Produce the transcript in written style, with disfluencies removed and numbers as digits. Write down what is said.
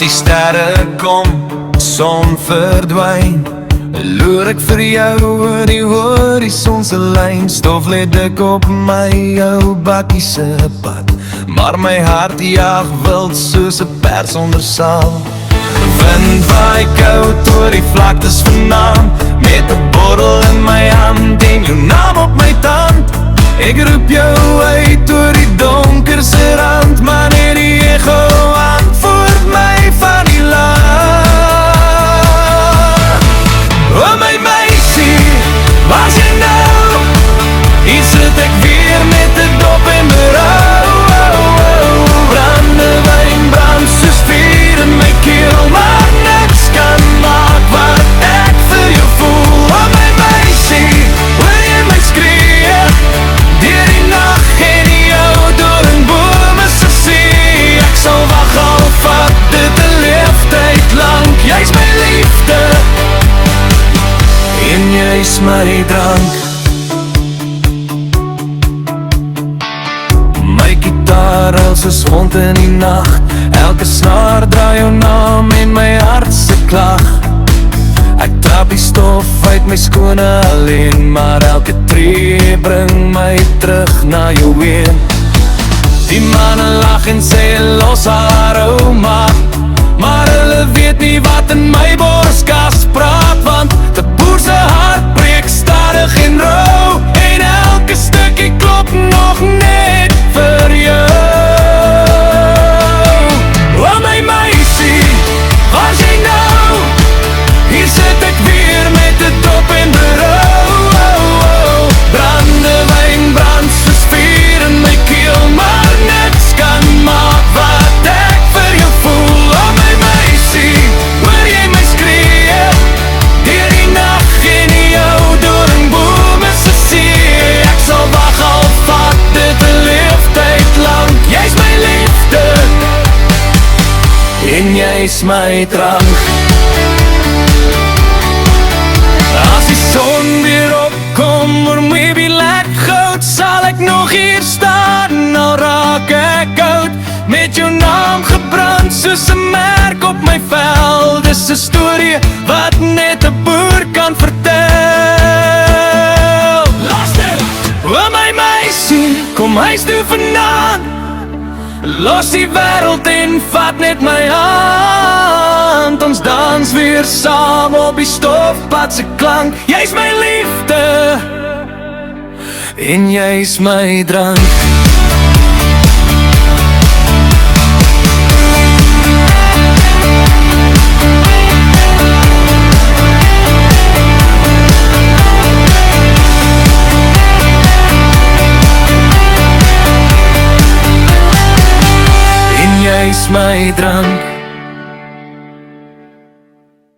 die sterre kom, son verdwyn, loer ek vir jou oor die horizon se lyn. Stof lê dik op my ou bakkie se pad, maar my hart jaag wild soos 'n pers onder saal. Wind waai koud oor die vlaktes vanaand, met 'n bottel in my hand en jou naam op my tand. Ek roep jou uit oor die donkerste rand, maar net die echo antwoord my van die land. O my meisie, waar's jy nou? Hier sit ek weer met 'n dop en berou. Brandewyn brand soos vuur in my keel, maar niks kan maak wat ek vir jou voel. O my meisie, wil jy my skree? Deur die nag en die ou doringbome se see. Ek sal wag al vat dit 'n leeftyd lank. Jy's my liefde en jy's my drank. My gitaar huil soos hond in die nacht, elke snaar draai jou naam en my hart se klag. Ek trap die stof uit my skone alleen, maar elke tree bring my terug na jou weer. Die manne lag en sê los haar ouma, maar hulle weet nie wat in my borskas praat, want die boer se hart breek stadig en rou, en elke stukkie klop nog net vir jou. O my meisie, waar's jy nou? Hier sit ek weer met 'n dop en berou. Brandewyn brand soos vuur in my keel, maar niks kan maak wat ek vir jou voel. O my meisie, wil jy my skree? Deur die nag en die ou doringbome se see. Ek sal wag al vat dit 'n leeftyd lank. Jy's my liefde en jy's my drank. As die son weer opkom oor my bilek goud, sal ek nog hier staan, al raak ek oud. Met jou naam gebrand soos 'n merk op my vel. Dis 'n storie wat net 'n boer kan vertel. O my meisie, kom huis toe vanaand. Los die wêreld en vat net my hand. Ons dans weer saam op die stofpad se klank. Jy's my liefde en jy's my drank. En jy's my drank.